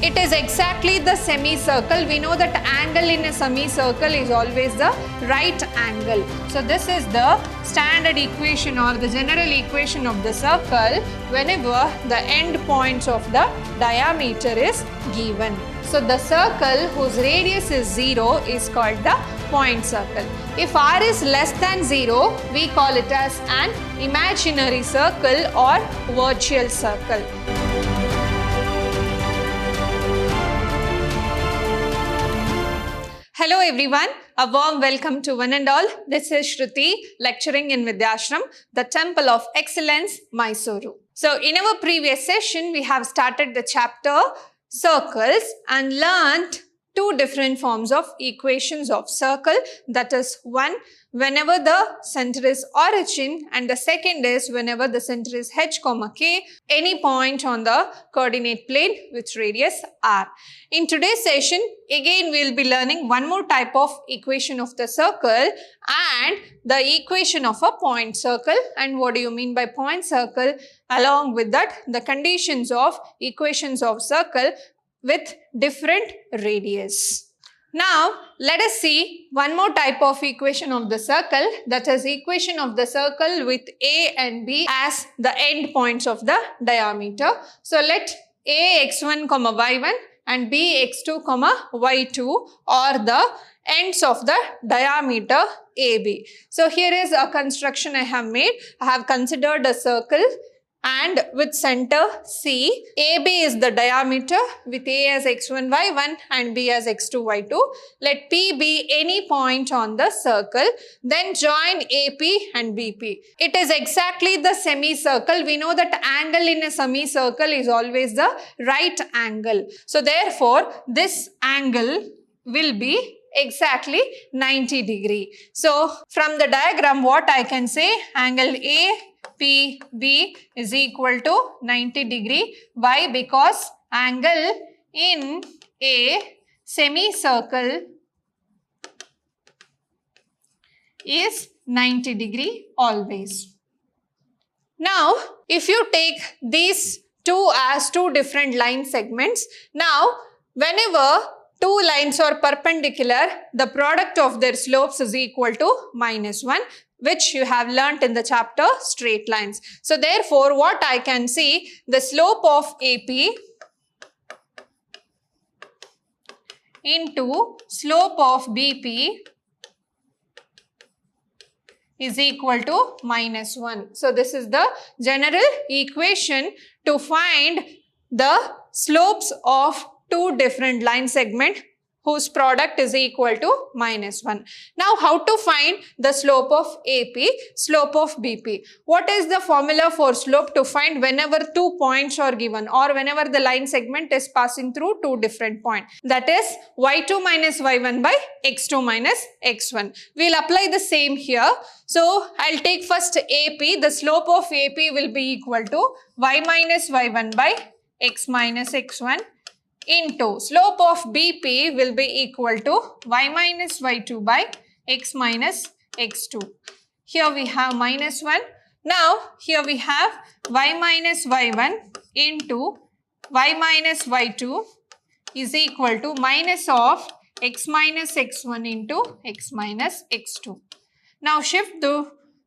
It is exactly the semicircle. We know that angle in a semicircle is always the right angle. So this is the standard equation or the general equation of the circle whenever the end points of the diameter is given. So the circle whose radius is 0 is called the point circle. If r is less than 0, we call it as an imaginary circle or virtual circle. Hello everyone, a warm welcome to one and all. This is Shruti lecturing in Vidhyaashram, the Temple of Excellence, Mysuru. So in our previous session, we have started the chapter circles and learned two different forms of equations of circle. That is one, whenever the center is origin, and the second is whenever the center is h, k, any point on the coordinate plane with radius r. In today's session, again we will be learning one more type of equation of the circle and the equation of a point circle. And what do you mean by point circle? Along with that, the conditions of equations of circle with different radius. Now, let us see one more type of equation of the circle, that is equation of the circle with A and B as the end points of the diameter. So, let A x1, y1 and B x2, y2 are the ends of the diameter AB. So, here is a construction I have made. I have considered a circle and with center C, AB is the diameter with A as x1, y1 and B as x2, y2. Let P be any point on the circle. Then join AP and BP. It is exactly the semicircle. We know that angle in a semicircle is always the right angle. So therefore, this angle will be exactly 90 degree. So from the diagram, what I can say, angle APB is equal to 90 degree. Why? Because angle in a semicircle is 90 degree always. Now, if you take these two as two different line segments, now whenever two lines are perpendicular, the product of their slopes is equal to -1, which you have learnt in the chapter straight lines. So therefore, what I can see, the slope of AP into slope of BP is equal to -1. So this is the general equation to find the slopes of two different line segment whose product is equal to -1. Now, how to find the slope of AP, slope of BP? What is the formula for slope to find whenever two points are given or whenever the line segment is passing through two different points? That is y2 minus y1 by x2 minus x1. We will apply the same here. So, I will take first AP. The slope of AP will be equal to y minus y1 by x minus x1 into slope of BP will be equal to y minus y2 by x minus x2. Here we have -1. Now, here we have y minus y1 into y minus y2 is equal to minus of x minus x1 into x minus x2. Now, shift to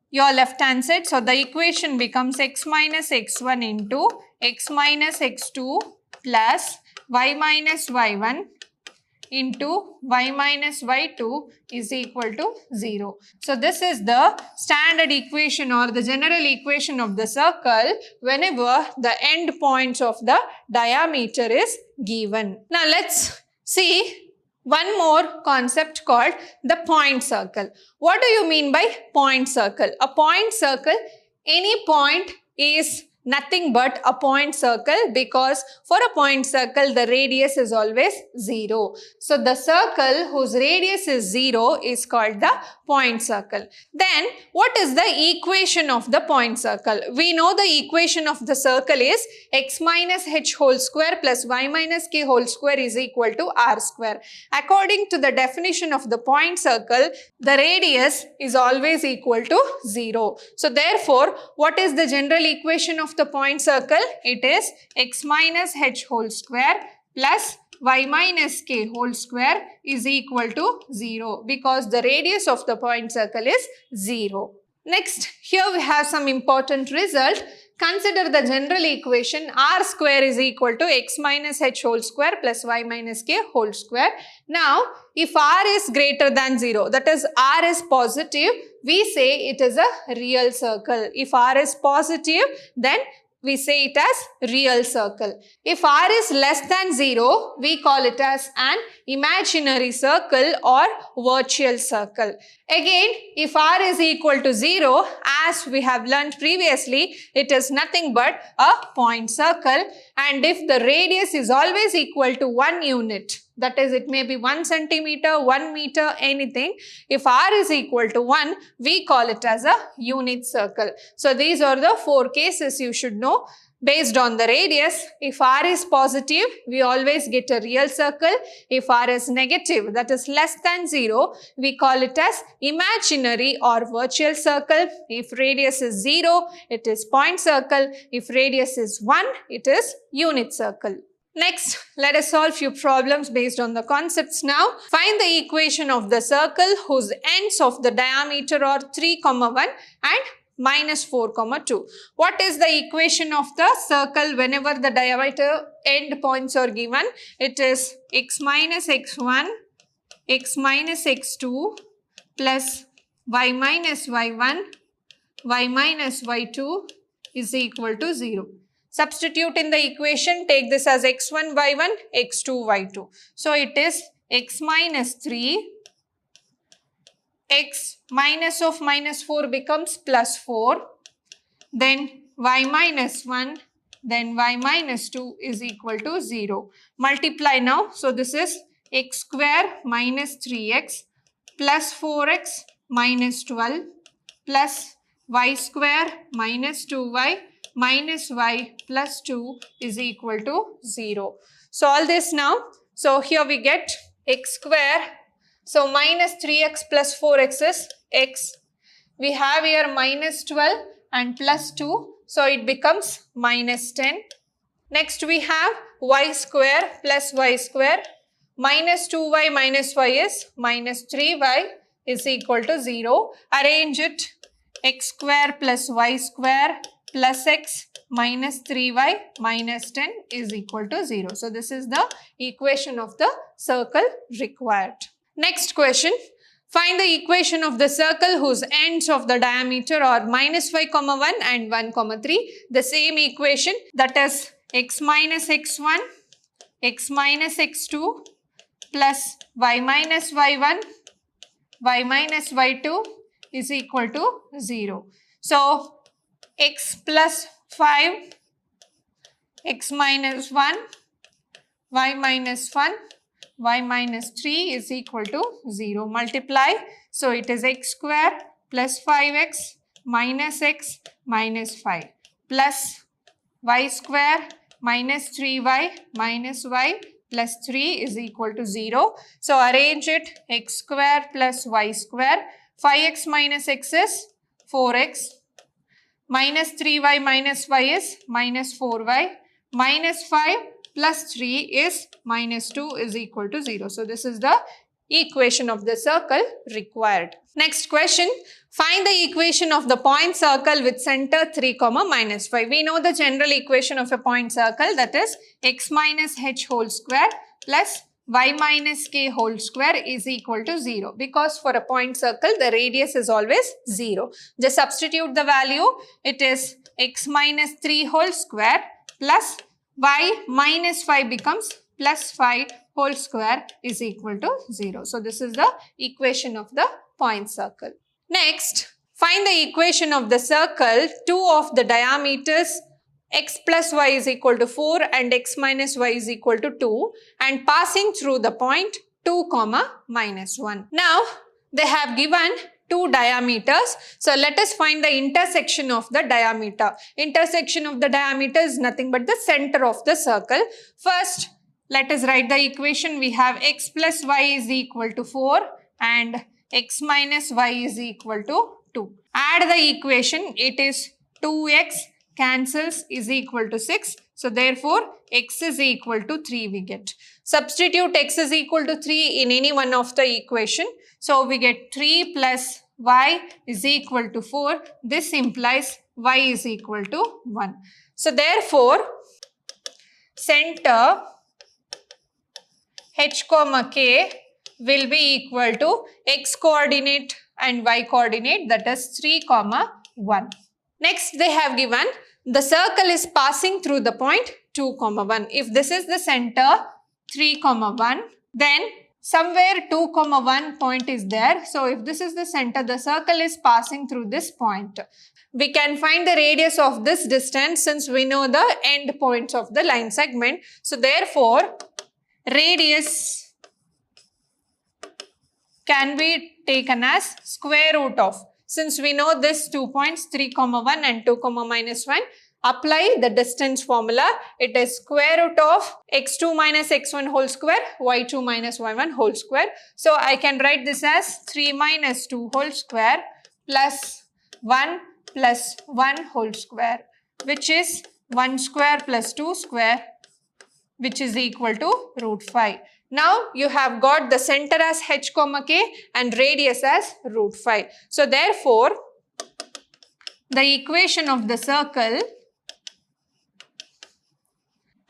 your left hand side. So, the equation becomes x minus x1 into x minus x2 plus y minus y1 into y minus y2 is equal to 0. So this is the standard equation or the general equation of the circle whenever the end points of the diameter is given. Now let's see one more concept called the point circle. What do you mean by point circle? A point circle, any point is nothing but a point circle, because for a point circle the radius is always 0. So the circle whose radius is 0 is called the point circle. Then what is the equation of the point circle? We know the equation of the circle is x minus h whole square plus y minus k whole square is equal to r square. According to the definition of the point circle, the radius is always equal to 0. So therefore, what is the general equation of the point circle? It is x minus h whole square plus y minus k whole square is equal to 0 because the radius of the point circle is 0. Next, here we have some important result. Consider the general equation r square is equal to x minus h whole square plus y minus k whole square. Now, if r is greater than 0, that is r is positive, we say it is a real circle. If r is positive, then we say it as real circle. If r is less than 0, we call it as an imaginary circle or virtual circle. Again, if r is equal to 0, as we have learned previously, it is nothing but a point circle, and if the radius is always equal to 1 unit, that is, it may be 1 centimeter, 1 meter, anything. If r is equal to 1, we call it as a unit circle. So these are the 4 cases you should know. Based on the radius, if r is positive, we always get a real circle. If r is negative, that is less than 0, we call it as imaginary or virtual circle. If radius is 0, it is point circle. If radius is 1, it is unit circle. Next, let us solve few problems based on the concepts now. Find the equation of the circle whose ends of the diameter are 3, 1 and minus 4, 2. What is the equation of the circle whenever the diameter end points are given? It is x minus x1, x minus x2 plus y minus y1, y minus y2 is equal to 0. Substitute in the equation, take this as x1, y1, x2, y2. So it is x minus 3, x minus of minus 4 becomes plus 4, then y minus 1, then y minus 2 is equal to 0. Multiply now. So this is x square minus 3x plus 4x minus 12 plus y square minus 2y minus y plus 2 is equal to 0. Solve this now. So here we get x square. So minus 3x plus 4x is x. We have here minus 12 and plus 2. So it becomes minus 10. Next we have y square plus y square. Minus 2y minus y is minus 3y is equal to 0. Arrange it. X square plus y square plus x minus 3y minus 10 is equal to 0. So this is the equation of the circle required. Next question. Find the equation of the circle whose ends of the diameter are minus 5, 1 and 1, 3. The same equation, that is x minus x1, x minus x2 plus y minus y1, y minus y2 is equal to 0. So x plus 5, x minus 1, y minus 1, y minus 3 is equal to 0. Multiply. So it is x square plus 5x minus x minus 5 plus y square minus 3y minus y plus 3 is equal to 0. So arrange it. X square plus y square. 5x minus x is 4x. Minus 3y minus y is minus 4y. Minus 5 plus 3 is minus 2 is equal to 0. So this is the equation of the circle required. Next question. Find the equation of the point circle with center 3, minus 5. We know the general equation of a point circle, that is x minus h whole square plus y minus k whole square is equal to 0. Because for a point circle, the radius is always 0. Just substitute the value. It is x minus 3 whole square plus y minus 5 becomes plus 5 whole square is equal to 0. So this is the equation of the point circle. Next, find the equation of the circle. Two of the diameters x plus y is equal to 4 and x minus y is equal to 2 and passing through the point 2, minus 1. Now, they have given two diameters. So let us find the intersection of the diameter. Intersection of the diameter is nothing but the center of the circle. First, let us write the equation. We have x plus y is equal to 4 and x minus y is equal to 2. Add the equation. It is 2x cancels is equal to 6. So therefore, x is equal to 3 we get. Substitute x is equal to 3 in any one of the equation. So we get 3 plus y is equal to 4. This implies y is equal to 1. So therefore, center h comma k will be equal to x coordinate and y coordinate, that is 3 comma 1. Next they have given the circle is passing through the point 2 comma 1. If this is the center 3 comma 1, then somewhere 2 comma 1 point is there. So if this is the center, the circle is passing through this point. We can find the radius of this distance since we know the end points of the line segment. So therefore, radius can be taken as square root of, since we know this 2 points 3 comma 1 and 2 comma minus 1, apply the distance formula. It is square root of x2 minus x1 whole square, y2 minus y1 whole square. So I can write this as 3 minus 2 whole square plus 1 plus 1 whole square, which is 1 square plus 2 square, which is equal to root 5. Now you have got the center as h comma k and radius as root 5. So therefore, the equation of the circle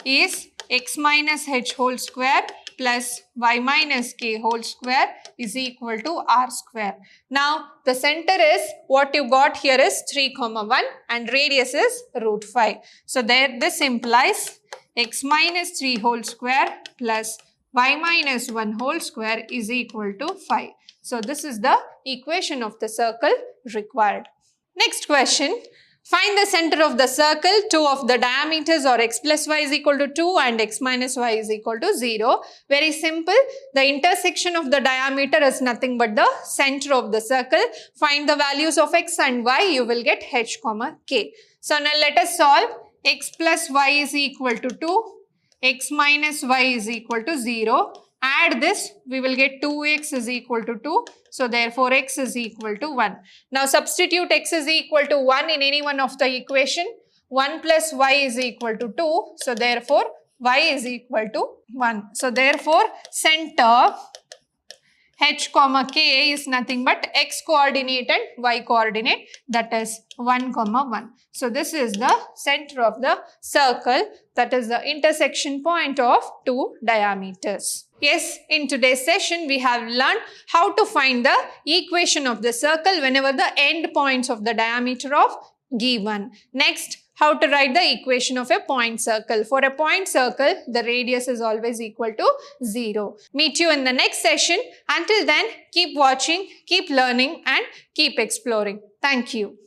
is x minus h whole square plus y minus k whole square is equal to r square. Now the center is, what you got here is 3 comma 1 and radius is root 5. So there this implies x minus 3 whole square plus y minus 1 whole square is equal to 5. So this is the equation of the circle required. Next question. Find the center of the circle. Two of the diameters are x plus y is equal to 2 and x minus y is equal to 0. Very simple. The intersection of the diameter is nothing but the center of the circle. Find the values of x and y. You will get h comma k. So now let us solve. X plus y is equal to 2. X minus y is equal to 0. Add this, we will get 2x is equal to 2. So therefore, x is equal to 1. Now substitute x is equal to 1 in any one of the equation. 1 plus y is equal to 2. So therefore, y is equal to 1. So therefore, center h comma k is nothing but x coordinate and y coordinate, that is 1 comma 1. So this is the center of the circle, that is the intersection point of two diameters. Yes, in today's session we have learned how to find the equation of the circle whenever the end points of the diameter of given. Next, how to write the equation of a point circle. For a point circle, the radius is always equal to 0. Meet you in the next session. Until then, keep watching, keep learning and keep exploring. Thank you.